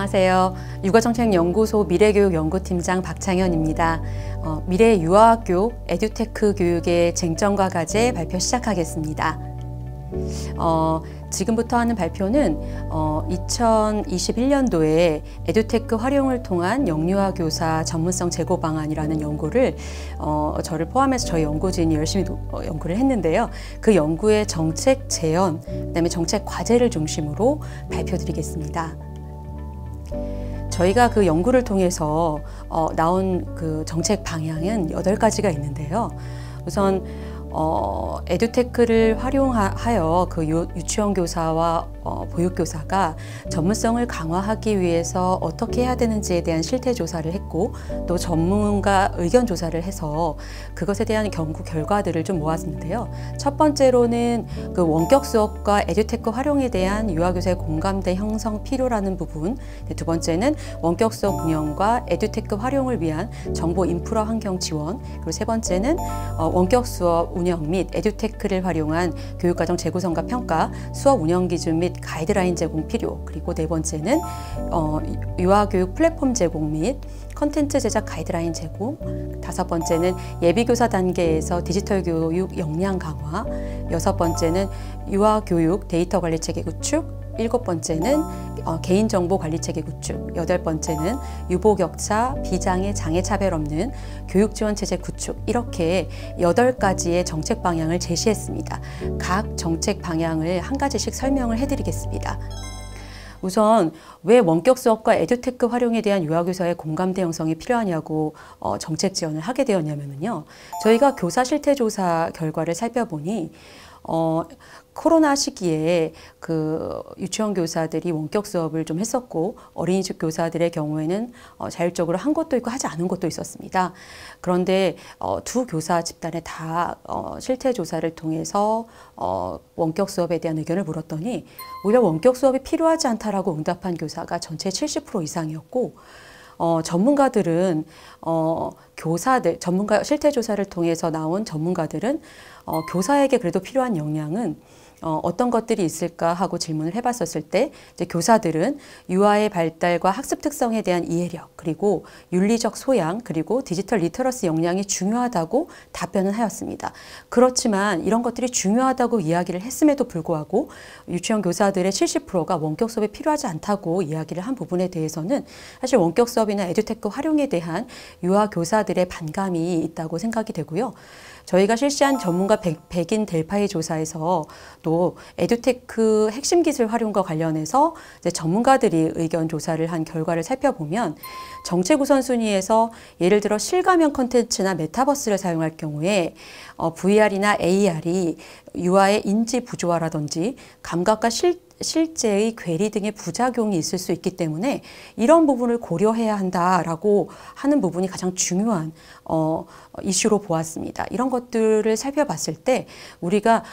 안녕하세요. 육아정책연구소 미래교육연구팀장 박창현입니다. 미래 유아학교 에듀테크 교육의 쟁점과 과제 발표 시작하겠습니다. 지금부터 하는 발표는 2021년도에 에듀테크 활용을 통한 영유아 교사 전문성 제고 방안이라는 연구를 저를 포함해서 저희 연구진이 열심히 연구를 했는데요. 그 연구의 정책 재현, 그다음에 정책 과제를 중심으로 발표드리겠습니다. 저희가 그 연구를 통해서 나온 그 정책 방향은 8가지가 있는데요. 우선 에듀테크를 활용하여 그 유치원 교사와 보육교사가 전문성을 강화하기 위해서 어떻게 해야 되는지에 대한 실태 조사를 했고, 또 전문가 의견 조사를 해서 그것에 대한 연구 결과들을 좀 모았는데요. 첫 번째로는 그 원격 수업과 에듀테크 활용에 대한 유아교사의 공감대 형성 필요라는 부분, 두 번째는 원격 수업 운영과 에듀테크 활용을 위한 정보 인프라 환경 지원, 그리고 세 번째는 원격 수업 운영 및 에듀테크를 활용한 교육과정 재구성과 평가, 수업 운영 기준 및 가이드라인 제공 필요, 그리고 네 번째는 유아교육 플랫폼 제공 및 컨텐츠 제작 가이드라인 제공, 다섯 번째는 예비교사 단계에서 디지털 교육 역량 강화, 여섯 번째는 유아교육 데이터 관리 체계 구축, 일곱 번째는 개인정보 관리 체계 구축, 여덟 번째는 유보격차, 비장애, 장애 차별 없는 교육 지원 체제 구축, 이렇게 8가지의 정책 방향을 제시했습니다. 각 정책 방향을 한 가지씩 설명을 해드리겠습니다. 우선 왜 원격 수업과 에듀테크 활용에 대한 유아교사의 공감대 형성이 필요하냐고 정책 지원을 하게 되었냐면요. 저희가 교사 실태 조사 결과를 살펴보니 코로나 시기에 그 유치원 교사들이 원격 수업을 좀 했었고, 어린이집 교사들의 경우에는 자율적으로 한 곳도 있고 하지 않은 곳도 있었습니다. 그런데 두 교사 집단에 다 실태 조사를 통해서 원격 수업에 대한 의견을 물었더니 오히려 원격 수업이 필요하지 않다라고 응답한 교사가 전체 70% 이상이었고, 전문가들은 교사들, 전문가 실태 조사를 통해서 나온 전문가들은 교사에게 그래도 필요한 역량은 어떤 것들이 있을까 하고 질문을 해봤었을 때, 이제 교사들은 유아의 발달과 학습 특성에 대한 이해력, 그리고 윤리적 소양, 그리고 디지털 리터러시 역량이 중요하다고 답변을 하였습니다. 그렇지만 이런 것들이 중요하다고 이야기를 했음에도 불구하고 유치원 교사들의 70%가 원격 수업이 필요하지 않다고 이야기를 한 부분에 대해서는 사실 원격 수업이나 에듀테크 활용에 대한 유아 교사들의 반감이 있다고 생각이 되고요. 저희가 실시한 전문가 100인 델파이 조사에서 또 에듀테크 핵심 기술 활용과 관련해서 이제 전문가들이 의견 조사를 한 결과를 살펴보면, 정책 우선순위에서 예를 들어 실가면 콘텐츠나 메타버스를 사용할 경우에 VR이나 AR이 유아의 인지 부조화라든지 감각과 실제의 괴리 등의 부작용이 있을 수 있기 때문에 이런 부분을 고려해야 한다라고 하는 부분이 가장 중요한 이슈로 보았습니다. 이런 것들을 살펴봤을 때 우리가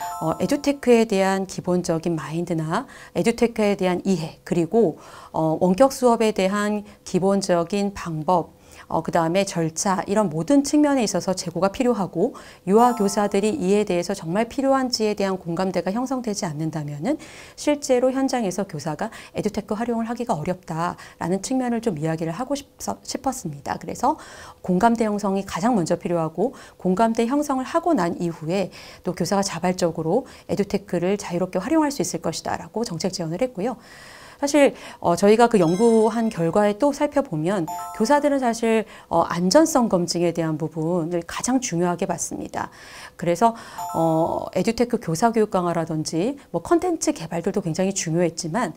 에듀테크에 대한 기본적인 마인드나 에듀테크에 대한 이해, 그리고 원격 수업에 대한 기본적인 방법, 그 다음에 절차, 이런 모든 측면에 있어서 재고가 필요하고, 유아 교사들이 이에 대해서 정말 필요한지에 대한 공감대가 형성되지 않는다면은 실제로 현장에서 교사가 에듀테크 활용을 하기가 어렵다라는 측면을 좀 이야기를 하고 싶었습니다. 그래서 공감대 형성이 가장 먼저 필요하고, 공감대 형성을 하고 난 이후에 또 교사가 자발적으로 에듀테크를 자유롭게 활용할 수 있을 것이다라고 정책 제언을 했고요. 사실 저희가 그 연구한 결과에 또 살펴보면 교사들은 사실 안전성 검증에 대한 부분을 가장 중요하게 봤습니다. 그래서 에듀테크 교사 교육 강화라든지 뭐 컨텐츠 개발들도 굉장히 중요했지만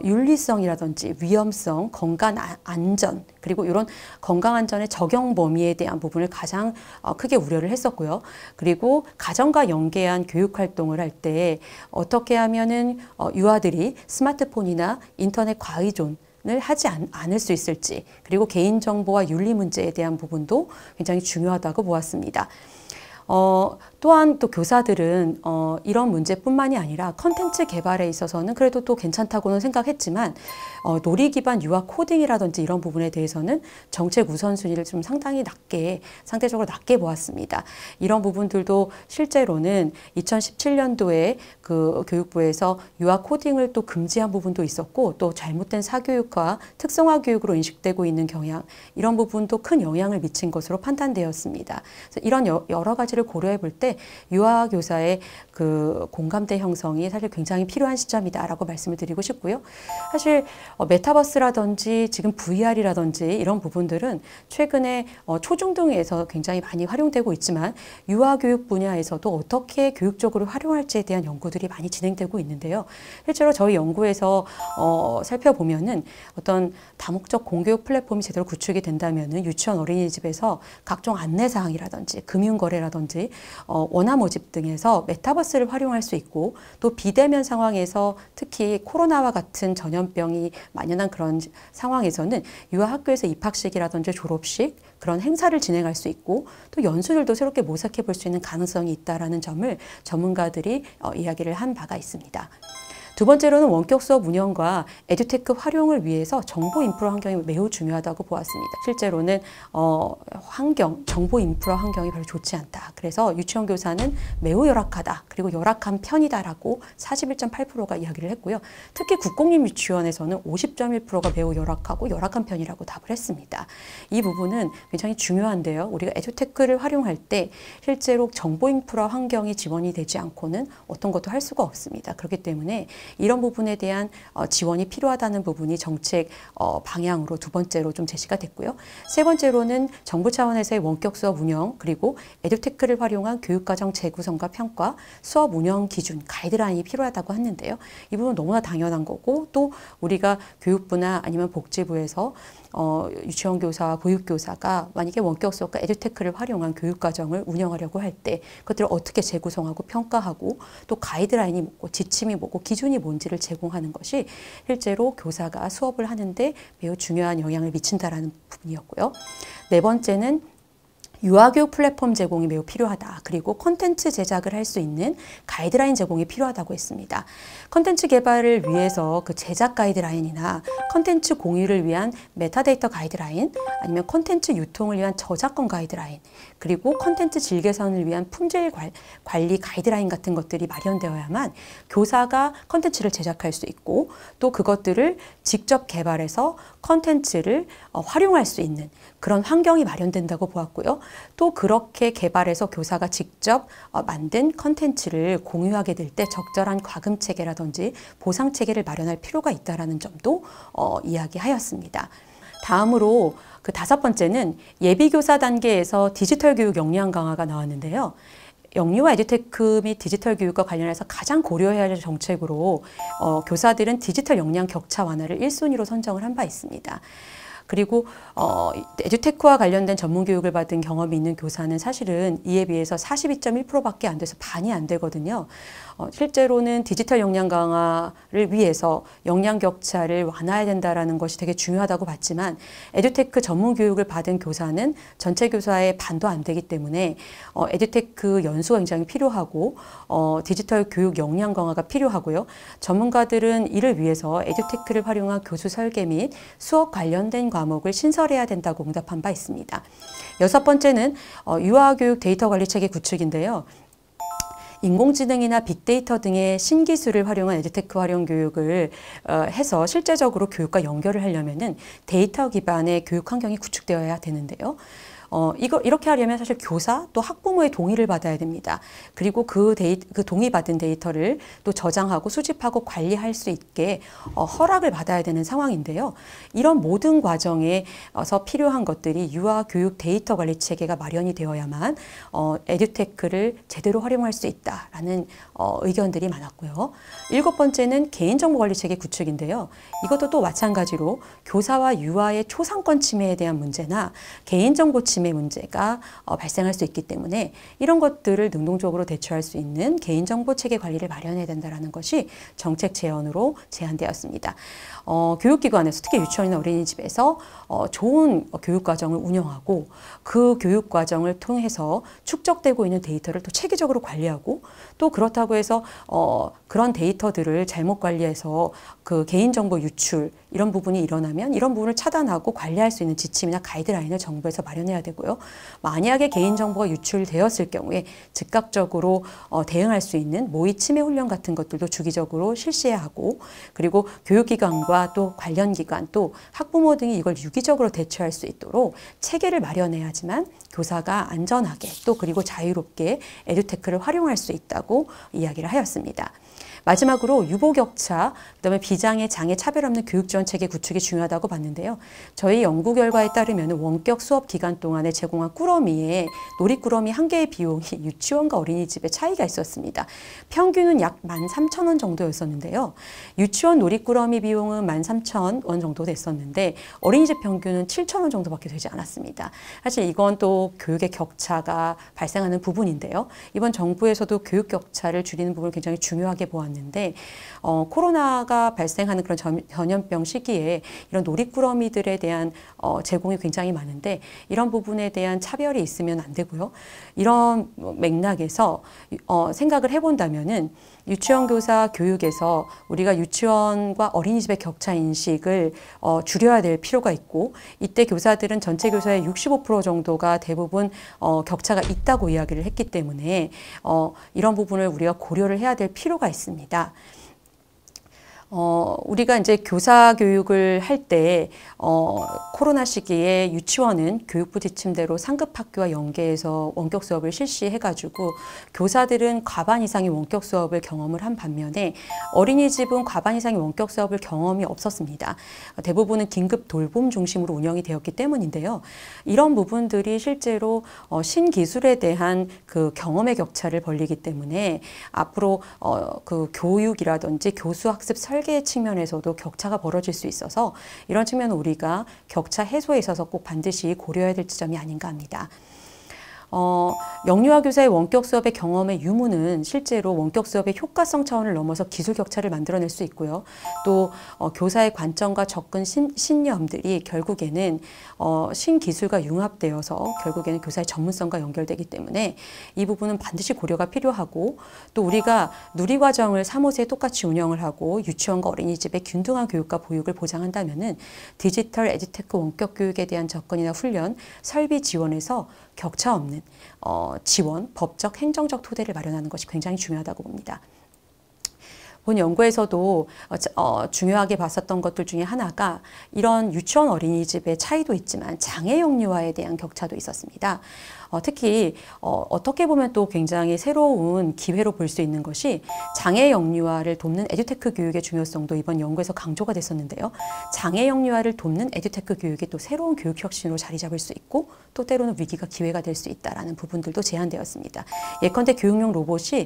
윤리성이라든지 위험성, 건강 안전, 그리고 이런 건강 안전의 적용 범위에 대한 부분을 가장 크게 우려를 했었고요. 그리고 가정과 연계한 교육 활동을 할 때 어떻게 하면은 유아들이 스마트폰이나 인터넷 과의존 을 하지 않을 수 있을지, 그리고 개인정보와 윤리 문제에 대한 부분도 굉장히 중요하다고 보았습니다. 또한 또 교사들은 이런 문제뿐만이 아니라 컨텐츠 개발에 있어서는 그래도 또 괜찮다고는 생각했지만 놀이 기반 유아 코딩이라든지 이런 부분에 대해서는 정책 우선순위를 좀 상대적으로 낮게 보았습니다. 이런 부분들도 실제로는 2017년도에 그 교육부에서 유아 코딩을 또 금지한 부분도 있었고, 또 잘못된 사교육과 특성화 교육으로 인식되고 있는 경향, 이런 부분도 큰 영향을 미친 것으로 판단되었습니다. 그래서 이런 여러 가지를 고려해 볼 때 유아 교사의 그 공감대 형성이 사실 굉장히 필요한 시점이다라고 말씀을 드리고 싶고요. 사실 메타버스라든지 지금 VR이라든지 이런 부분들은 최근에 초중등에서 굉장히 많이 활용되고 있지만 유아 교육 분야에서도 어떻게 교육적으로 활용할지에 대한 연구들이 많이 진행되고 있는데요. 실제로 저희 연구에서 살펴보면은 어떤 다목적 공교육 플랫폼이 제대로 구축이 된다면은 유치원 어린이집에서 각종 안내사항이라든지 금융거래라든지 원화 모집 등에서 메타버스를 활용할 수 있고, 또 비대면 상황에서 특히 코로나와 같은 전염병이 만연한 그런 상황에서는 유아 학교에서 입학식이라든지 졸업식 그런 행사를 진행할 수 있고, 또 연수들도 새롭게 모색해 볼 수 있는 가능성이 있다라는 점을 전문가들이 이야기를 한 바가 있습니다. 두 번째로는 원격 수업 운영과 에듀테크 활용을 위해서 정보 인프라 환경이 매우 중요하다고 보았습니다. 실제로는 정보 인프라 환경이 별로 좋지 않다. 그래서 유치원 교사는 매우 열악하다. 그리고 열악한 편이다라고 41.8%가 이야기를 했고요. 특히 국공립 유치원에서는 50.1%가 매우 열악하고 열악한 편이라고 답을 했습니다. 이 부분은 굉장히 중요한데요. 우리가 에듀테크를 활용할 때 실제로 정보 인프라 환경이 지원이 되지 않고는 어떤 것도 할 수가 없습니다. 그렇기 때문에 이런 부분에 대한 지원이 필요하다는 부분이 정책 방향으로 두 번째로 좀 제시가 됐고요. 세 번째로는 정부 차원에서의 원격 수업 운영, 그리고 에듀테크를 활용한 교육과정 재구성과 평가, 수업 운영 기준, 가이드라인이 필요하다고 했는데요. 이 부분은 너무나 당연한 거고, 또 우리가 교육부나 아니면 복지부에서 유치원 교사와 보육교사가 만약에 원격 수업과 에듀테크를 활용한 교육과정을 운영하려고 할 때 그것들을 어떻게 재구성하고 평가하고, 또 가이드라인이 뭐고 지침이 뭐고 기준이 뭔지를 제공하는 것이 실제로 교사가 수업을 하는데 매우 중요한 영향을 미친다라는 부분이었고요. 네 번째는 유아교육 플랫폼 제공이 매우 필요하다. 그리고 콘텐츠 제작을 할 수 있는 가이드라인 제공이 필요하다고 했습니다. 콘텐츠 개발을 위해서 그 제작 가이드라인이나 콘텐츠 공유를 위한 메타데이터 가이드라인, 아니면 콘텐츠 유통을 위한 저작권 가이드라인, 그리고 콘텐츠 질 개선을 위한 품질 관리 가이드라인 같은 것들이 마련되어야만 교사가 콘텐츠를 제작할 수 있고, 또 그것들을 직접 개발해서 콘텐츠를 활용할 수 있는 그런 환경이 마련된다고 보았고요. 또 그렇게 개발해서 교사가 직접 만든 컨텐츠를 공유하게 될 때 적절한 과금 체계라든지 보상 체계를 마련할 필요가 있다는 점도 이야기하였습니다. 다음으로 그 다섯 번째는 예비교사 단계에서 디지털 교육 역량 강화가 나왔는데요. 영유아 에듀테크 및 디지털 교육과 관련해서 가장 고려해야 할 정책으로 교사들은 디지털 역량 격차 완화를 1순위로 선정을 한 바 있습니다. 그리고 에듀테크와 관련된 전문 교육을 받은 경험이 있는 교사는 사실은 이에 비해서 42.1%밖에 안 돼서 반이 안 되거든요. 실제로는 디지털 역량 강화를 위해서 역량 격차를 완화해야 된다는 것이 되게 중요하다고 봤지만, 에듀테크 전문 교육을 받은 교사는 전체 교사의 반도 안 되기 때문에 에듀테크 연수가 굉장히 필요하고 디지털 교육 역량 강화가 필요하고요. 전문가들은 이를 위해서 에듀테크를 활용한 교수 설계 및 수업 관련된 과목을 신설해야 된다고 응답한 바 있습니다. 여섯 번째는 유아교육 데이터 관리 체계 구축인데요. 인공지능이나 빅데이터 등의 신기술을 활용한 에듀테크 활용 교육을 해서 실제적으로 교육과 연결을 하려면은 데이터 기반의 교육 환경이 구축되어야 되는데요. 이렇게 하려면 사실 교사 또 학부모의 동의를 받아야 됩니다. 그리고 그 동의받은 데이터를 또 저장하고 수집하고 관리할 수 있게 허락을 받아야 되는 상황인데요. 이런 모든 과정에서 필요한 것들이 유아 교육 데이터 관리 체계가 마련이 되어야만 에듀테크를 제대로 활용할 수 있다라는 의견들이 많았고요. 일곱 번째는 개인정보 관리 체계 구축인데요. 이것도 또 마찬가지로 교사와 유아의 초상권 침해에 대한 문제나 개인정보 침해 침해 문제가 발생할 수 있기 때문에 이런 것들을 능동적으로 대처할 수 있는 개인정보 체계 관리를 마련해야 된다는 것이 정책 제언으로 제안되었습니다. 교육기관에서 특히 유치원이나 어린이집에서 좋은 교육과정을 운영하고 그 교육과정을 통해서 축적되고 있는 데이터를 또 체계적으로 관리하고 또 그렇다고 해서 그런 데이터들을 잘못 관리해서 그 개인정보 유출 이런 부분이 일어나면 이런 부분을 차단하고 관리할 수 있는 지침이나 가이드라인을 정부에서 마련해야 되고요. 만약에 개인정보가 유출되었을 경우에 즉각적으로 대응할 수 있는 모의 침해 훈련 같은 것들도 주기적으로 실시해야 하고 그리고 교육기관과 또 관련 기관 또 학부모 등이 이걸 유기적으로 대처할 수 있도록 체계를 마련해야지만 교사가 안전하게 또 그리고 자유롭게 에듀테크를 활용할 수 있다고 이야기를 하였습니다. 마지막으로 유보격차, 그다음에 비장애, 장애, 차별 없는 교육 지원 체계 구축이 중요하다고 봤는데요. 저희 연구 결과에 따르면 원격 수업 기간 동안에 제공한 꾸러미에 놀이꾸러미 한 개의 비용이 유치원과 어린이집에 차이가 있었습니다. 평균은 약 13,000원 정도였었는데요. 유치원 놀이꾸러미 비용은 13,000원 정도 됐었는데 어린이집 평균은 7,000원 정도밖에 되지 않았습니다. 사실 이건 또 교육의 격차가 발생하는 부분인데요. 이번 정부에서도 교육 격차를 줄이는 부분을 굉장히 중요하게 보았는데 코로나가 발생하는 그런 전염병 시기에 이런 놀이꾸러미들에 대한 제공이 굉장히 많은데 이런 부분에 대한 차별이 있으면 안 되고요. 이런 맥락에서 생각을 해본다면은 유치원 교사 교육에서 우리가 유치원과 어린이집의 격차 인식을 줄여야 될 필요가 있고 이때 교사들은 전체 교사의 65% 정도가 대부분 격차가 있다고 이야기를 했기 때문에 이런 부분을 우리가 고려를 해야 될 필요가 있습니다. 우리가 이제 교사 교육을 할 때 코로나 시기에 유치원은 교육부 지침대로 상급 학교와 연계해서 원격 수업을 실시해가지고 교사들은 과반 이상의 원격 수업을 경험을 한 반면에 어린이집은 과반 이상의 원격 수업을 경험이 없었습니다. 대부분은 긴급 돌봄 중심으로 운영이 되었기 때문인데요. 이런 부분들이 실제로 신기술에 대한 그 경험의 격차를 벌리기 때문에 앞으로 그 교육이라든지 교수 학습 설계 측면에서도 격차가 벌어질 수 있어서 이런 측면은 우리가 격차 해소에 있어서 꼭 반드시 고려해야 될 지점이 아닌가 합니다. 영유아 교사의 원격 수업의 경험의 유무는 실제로 원격 수업의 효과성 차원을 넘어서 기술 격차를 만들어낼 수 있고요. 또 교사의 관점과 접근 신념들이 결국에는 신기술과 융합되어서 결국에는 교사의 전문성과 연결되기 때문에 이 부분은 반드시 고려가 필요하고 또 우리가 누리과정을 3호세에 똑같이 운영을 하고 유치원과 어린이집의 균등한 교육과 보육을 보장한다면은 디지털 에듀테크 원격 교육에 대한 접근이나 훈련, 설비 지원에서 격차 없는 지원, 법적, 행정적 토대를 마련하는 것이 굉장히 중요하다고 봅니다. 본 연구에서도 중요하게 봤었던 것들 중에 하나가 이런 유치원 어린이집의 차이도 있지만 장애 영유아에 대한 격차도 있었습니다. 특히 어떻게 보면 또 굉장히 새로운 기회로 볼 수 있는 것이 장애 영유아를 돕는 에듀테크 교육의 중요성도 이번 연구에서 강조가 됐었는데요. 장애 영유아를 돕는 에듀테크 교육이 또 새로운 교육 혁신으로 자리 잡을 수 있고 또 때로는 위기가 기회가 될 수 있다라는 부분들도 제안되었습니다. 예컨대 교육용 로봇이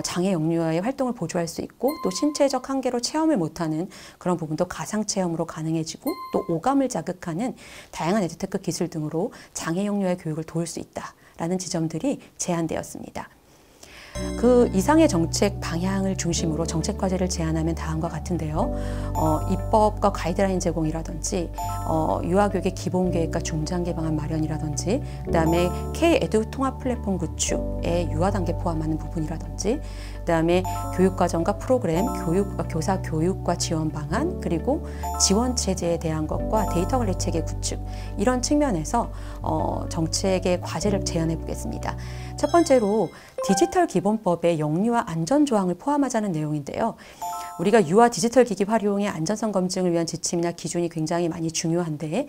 장애 영유아의 활동을 보조할 수 있고 또 신체적 한계로 체험을 못하는 그런 부분도 가상 체험으로 가능해지고 또 오감을 자극하는 다양한 에듀테크 기술 등으로 장애 영유아의 교육을 도울 수 있다라는 지점들이 제안되었습니다. 그 이상의 정책 방향을 중심으로 정책 과제를 제안하면 다음과 같은데요. 입법과 가이드라인 제공이라든지 유아교육의 기본계획과 중장기 방안 마련이라든지 그다음에 K-에듀 통합 플랫폼 구축에 유아 단계 포함하는 부분이라든지 그다음에 교육과정과 프로그램, 교사 교육과 지원 방안, 그리고 지원 체제에 대한 것과 데이터 관리 체계 구축 이런 측면에서 정책의 과제를 제안해 보겠습니다. 첫 번째로 디지털 기본법에 영유아 안전 조항을 포함하자는 내용인데요. 우리가 유아 디지털 기기 활용의 안전성 검증을 위한 지침이나 기준이 굉장히 많이 중요한데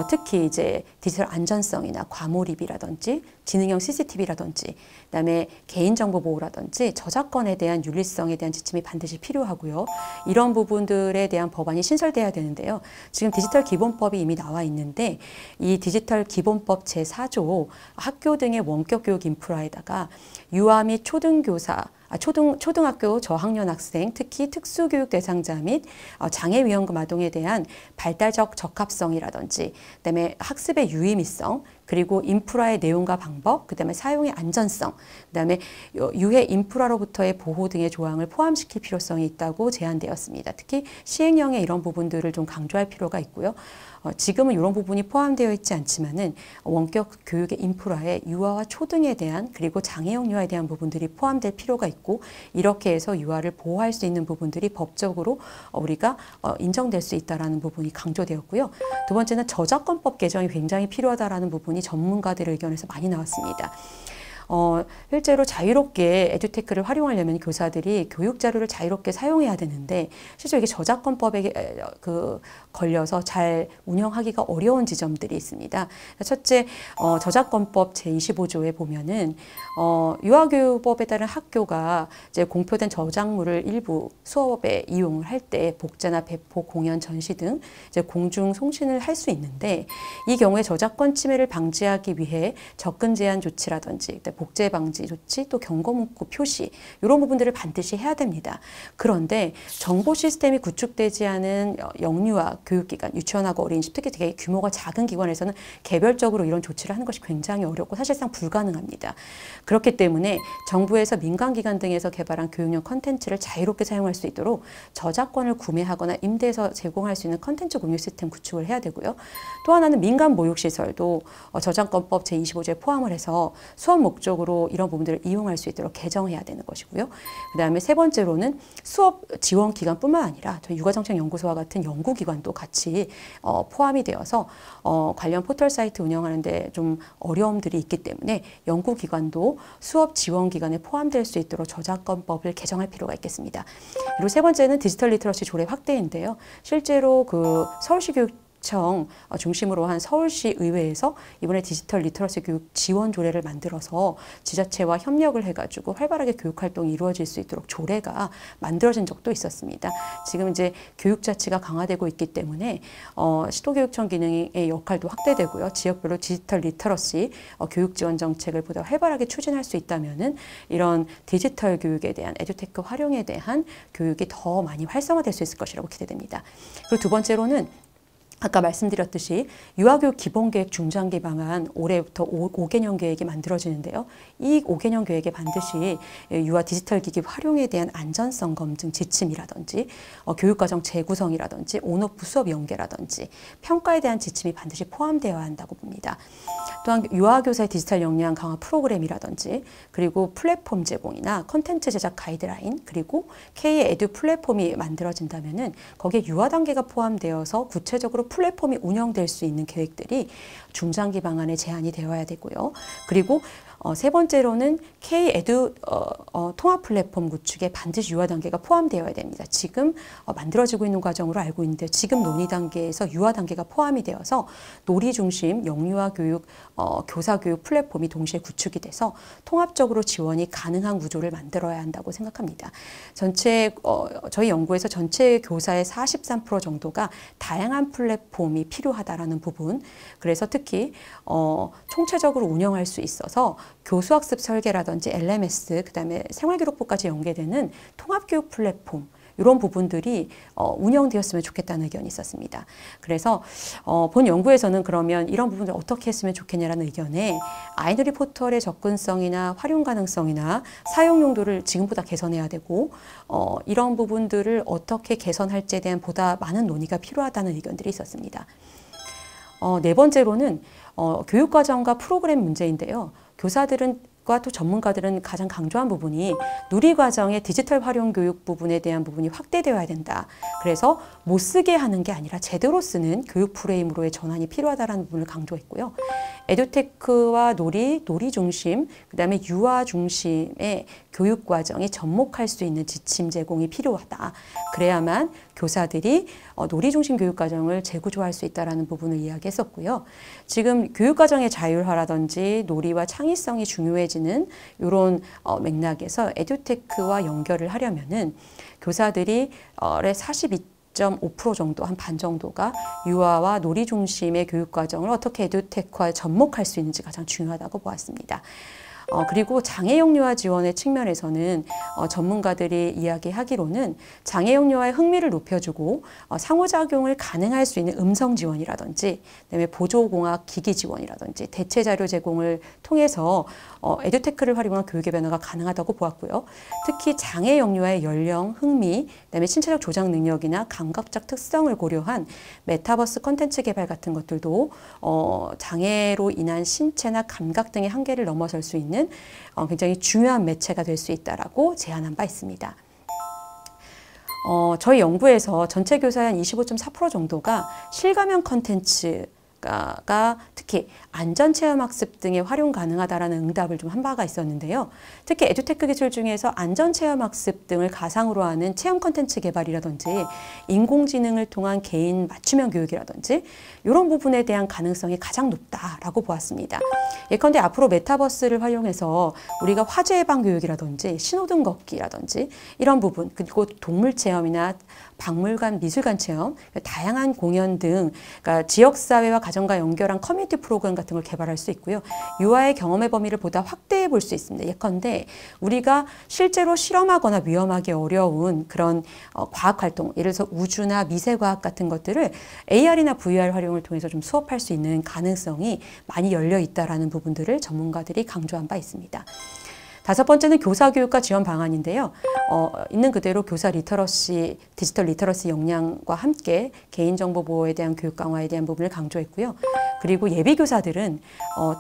특히 이제 디지털 안전성이나 과몰입이라든지 지능형 CCTV라든지 그다음에 개인정보 보호라든지 저작권에 대한 윤리성에 대한 지침이 반드시 필요하고요. 이런 부분들에 대한 법안이 신설돼야 되는데요. 지금 디지털 기본법이 이미 나와 있는데 이 디지털 기본법 제4조 학교 등의 원격 교육 인프라에다가 유아 및 초등학교 저학년 학생, 특히 특수교육 대상자 및 장애위험금 아동에 대한 발달적 적합성이라든지 그다음에 학습의 유의미성, 그리고 인프라의 내용과 방법, 그다음에 사용의 안전성, 그다음에 유해 인프라로부터의 보호 등의 조항을 포함시킬 필요성이 있다고 제안되었습니다. 특히 시행령에 이런 부분들을 좀 강조할 필요가 있고요. 지금은 이런 부분이 포함되어 있지 않지만은 원격 교육의 인프라에 유아와 초등에 대한 그리고 장애형 유아에 대한 부분들이 포함될 필요가 있고 이렇게 해서 유아를 보호할 수 있는 부분들이 법적으로 우리가 인정될 수 있다라는 부분이 강조되었고요. 두 번째는 저작권법 개정이 굉장히 필요하다라는 부분이 전문가들의 의견에서 많이 나왔습니다. 실제로 자유롭게 에듀테크를 활용하려면 교사들이 교육 자료를 자유롭게 사용해야 되는데 실제로 이게 저작권법에 걸려서 잘 운영하기가 어려운 지점들이 있습니다. 첫째, 저작권법 제25조에 보면은 유아교육법에 따른 학교가 이제 공표된 저작물을 일부 수업에 이용을 할 때 복제나 배포, 공연, 전시 등 이제 공중 송신을 할 수 있는데 이 경우에 저작권 침해를 방지하기 위해 접근 제한 조치라든지 복제 방지 조치, 또 경고 문구 표시 이런 부분들을 반드시 해야 됩니다. 그런데 정보 시스템이 구축되지 않은 영유아 교육기관, 유치원하고 어린이집, 특히 되게 규모가 작은 기관에서는 개별적으로 이런 조치를 하는 것이 굉장히 어렵고 사실상 불가능합니다. 그렇기 때문에 정부에서 민간기관 등에서 개발한 교육용 컨텐츠를 자유롭게 사용할 수 있도록 저작권을 구매하거나 임대해서 제공할 수 있는 컨텐츠 공유 시스템 구축을 해야 되고요. 또 하나는 민간 보육시설도 저작권법 제25조에 포함을 해서 수업 목적으로 이런 부분들을 이용할 수 있도록 개정해야 되는 것이고요. 그 다음에 세 번째로는 수업 지원 기관뿐만 아니라 저희 육아정책연구소와 같은 연구기관도 같이 포함이 되어서 관련 포털 사이트 운영하는데 좀 어려움들이 있기 때문에 연구기관도 수업 지원 기관에 포함될 수 있도록 저작권법을 개정할 필요가 있겠습니다. 그리고 세 번째는 디지털 리터러시 조례 확대인데요. 실제로 서울시 교육청 중심으로 한 서울시 의회에서 이번에 디지털 리터러시 교육 지원 조례를 만들어서 지자체와 협력을 해가지고 활발하게 교육 활동이 이루어질 수 있도록 조례가 만들어진 적도 있었습니다. 지금 이제 교육 자치가 강화되고 있기 때문에 시도교육청 기능의 역할도 확대되고요. 지역별로 디지털 리터러시 교육 지원 정책을 보다 활발하게 추진할 수 있다면은 이런 디지털 교육에 대한 에듀테크 활용에 대한 교육이 더 많이 활성화될 수 있을 것이라고 기대됩니다. 그리고 두 번째로는 아까 말씀드렸듯이 유아교육 기본계획 중장기 방안 올해부터 5개년 계획이 만들어지는데요. 이 5개년 계획에 반드시 유아 디지털 기기 활용에 대한 안전성 검증 지침이라든지 교육과정 재구성이라든지 온오프 수업 연계라든지 평가에 대한 지침이 반드시 포함되어야 한다고 봅니다. 또한 유아교사의 디지털 역량 강화 프로그램이라든지 그리고 플랫폼 제공이나 컨텐츠 제작 가이드라인 그리고 K-에듀 플랫폼이 만들어진다면은 거기에 유아 단계가 포함되어서 구체적으로 플랫폼이 운영될 수 있는 계획들이 중장기 방안에 제안이 되어야 되고요. 그리고 세 번째로는 K-에듀 통합 플랫폼 구축에 반드시 유아 단계가 포함되어야 됩니다. 지금 만들어지고 있는 과정으로 알고 있는데 지금 논의 단계에서 유아 단계가 포함이 되어서 놀이 중심 영유아 교육, 교사 교육 플랫폼이 동시에 구축이 돼서 통합적으로 지원이 가능한 구조를 만들어야 한다고 생각합니다. 저희 연구에서 전체 교사의 43% 정도가 다양한 플랫폼이 필요하다라는 부분, 그래서 특히 총체적으로 운영할 수 있어서 교수학습 설계라든지 LMS, 그다음에 생활기록부까지 연계되는 통합교육 플랫폼 이런 부분들이 운영되었으면 좋겠다는 의견이 있었습니다. 그래서 본 연구에서는 그러면 이런 부분을 어떻게 했으면 좋겠냐라는 의견에 아이누리 포털의 접근성이나 활용 가능성이나 사용 용도를 지금보다 개선해야 되고 이런 부분들을 어떻게 개선할지에 대한 보다 많은 논의가 필요하다는 의견들이 있었습니다. 네 번째로는 교육과정과 프로그램 문제인데요. 교사들과 또 전문가들은 가장 강조한 부분이 누리과정의 디지털 활용 교육 부분에 대한 부분이 확대되어야 된다. 그래서 못 쓰게 하는 게 아니라 제대로 쓰는 교육 프레임으로의 전환이 필요하다는 부분을 강조했고요. 에듀테크와 놀이 중심, 그다음에 유아 중심의 교육 과정이 접목할 수 있는 지침 제공이 필요하다. 그래야만 교사들이 놀이 중심 교육 과정을 재구조할 수 있다는 부분을 이야기했었고요. 지금 교육 과정의 자율화라든지 놀이와 창의성이 중요해지는 이런 맥락에서 에듀테크와 연결을 하려면은 교사들이 42.5% 정도, 한 반 정도가 유아와 놀이 중심의 교육 과정을 어떻게 에듀테크와 접목할 수 있는지 가장 중요하다고 보았습니다. 그리고 장애 영유아 지원의 측면에서는 전문가들이 이야기하기로는 장애 영유아의 흥미를 높여주고 상호작용을 가능할 수 있는 음성 지원이라든지 그다음에 보조공학 기기 지원이라든지 대체 자료 제공을 통해서 에듀테크를 활용한 교육의 변화가 가능하다고 보았고요. 특히 장애 영유아의 연령, 흥미, 그다음에 신체적 조작 능력이나 감각적 특성을 고려한 메타버스 콘텐츠 개발 같은 것들도 장애로 인한 신체나 감각 등의 한계를 넘어설 수 있는 굉장히 중요한 매체가 될 수 있다라고 제안한 바 있습니다. 저희 연구에서 전체 교사의 한 25.4% 정도가 실감형 콘텐츠가 특히 안전체험학습 등에 활용 가능하다라는 응답을 좀 한 바가 있었는데요. 특히 에듀테크 기술 중에서 안전체험학습 등을 가상으로 하는 체험 콘텐츠 개발이라든지 인공지능을 통한 개인 맞춤형 교육이라든지 이런 부분에 대한 가능성이 가장 높다라고 보았습니다. 예컨대 앞으로 메타버스를 활용해서 우리가 화재 예방 교육이라든지 신호등 걷기라든지 이런 부분, 그리고 동물 체험이나 박물관, 미술관 체험, 다양한 공연 등 그러니까 지역사회와 가정과 연결한 커뮤니티 프로그램 같은 걸 개발할 수 있고요. 유아의 경험의 범위를 보다 확대해 볼 수 있습니다. 예컨대 우리가 실제로 실험하거나 위험하기 어려운 그런 과학활동, 예를 들어서 우주나 미세과학 같은 것들을 AR이나 VR 활용을 통해서 좀 수업할 수 있는 가능성이 많이 열려 있다라는 부분들을 전문가들이 강조한 바 있습니다. 다섯 번째는 교사교육과 지원 방안인데요. 있는 그대로 교사 리터러시, 디지털 리터러시 역량과 함께 개인정보 보호에 대한 교육 강화에 대한 부분을 강조했고요. 그리고 예비교사들은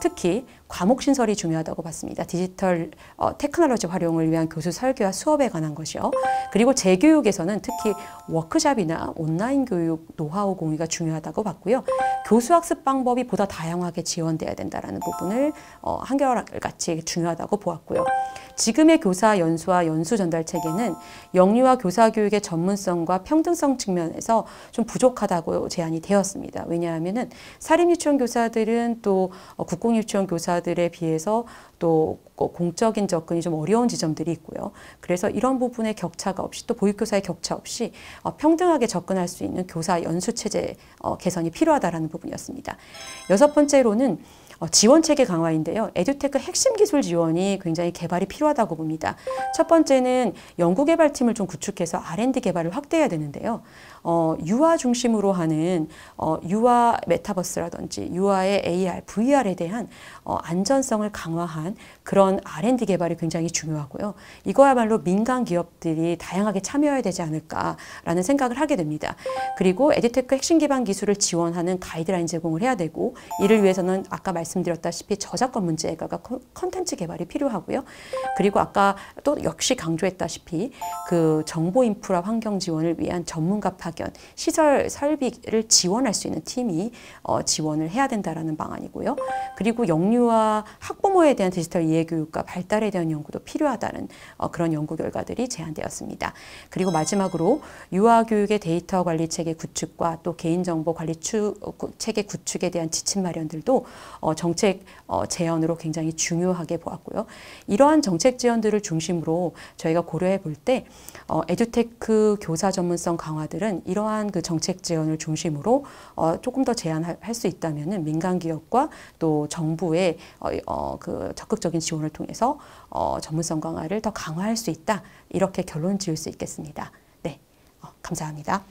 특히 과목 신설이 중요하다고 봤습니다. 디지털 테크놀로지 활용을 위한 교수 설계와 수업에 관한 것이요. 그리고 재교육에서는 특히 워크숍이나 온라인 교육 노하우 공유가 중요하다고 봤고요. 교수 학습 방법이 보다 다양하게 지원돼야 된다는 부분을 한결같이 중요하다고 보았고요. 지금의 교사 연수와 연수 전달 체계는 영유아 교사 교육의 전문성과 평등성 측면에서 좀 부족하다고 제안이 되었습니다. 왜냐하면은 사립유치원 교사들은 또 국공유치원 교사들에 비해서 또 공적인 접근이 좀 어려운 지점들이 있고요. 그래서 이런 부분의 격차가 없이 또 보육교사의 격차 없이 평등하게 접근할 수 있는 교사 연수 체제 개선이 필요하다라는 부분이었습니다. 여섯 번째로는 지원체계 강화인데요. 에듀테크 핵심 기술 지원이 굉장히 개발이 필요하다고 봅니다. 첫 번째는 연구개발팀을 좀 구축해서 R&D 개발을 확대해야 되는데요. 유아 중심으로 하는 유아 메타버스라든지 유아의 AR, VR에 대한 안전성을 강화한 그런 R&D 개발이 굉장히 중요하고요. 이거야말로 민간 기업들이 다양하게 참여해야 되지 않을까라는 생각을 하게 됩니다. 그리고 에듀테크 핵심 기반 기술을 지원하는 가이드라인 제공을 해야 되고 이를 위해서는 아까 말씀드렸다시피 저작권 문제 해결과 콘텐츠 개발이 필요하고요. 그리고 아까 또 역시 강조했다시피 그 정보 인프라 환경 지원을 위한 전문가 파견, 시설 설비를 지원할 수 있는 팀이 지원을 해야 된다라는 방안이고요. 그리고 영유아 학부모에 대한 디지털 이해교육과 발달에 대한 연구도 필요하다는 그런 연구 결과들이 제안되었습니다. 그리고 마지막으로 유아교육의 데이터 관리 체계 구축과 또 개인정보 관리 체계 구축에 대한 지침 마련들도 정책 제언으로 굉장히 중요하게 보았고요. 이러한 정책 제언들을 중심으로 저희가 고려해 볼 때 에듀테크 교사 전문성 강화들은 이러한 그 정책 제언을 중심으로 조금 더 제안할 수 있다면은 민간 기업과 또 정부의 그 적극적인 지원을 통해서 전문성 강화를 더 강화할 수 있다. 이렇게 결론 지을 수 있겠습니다. 네, 감사합니다.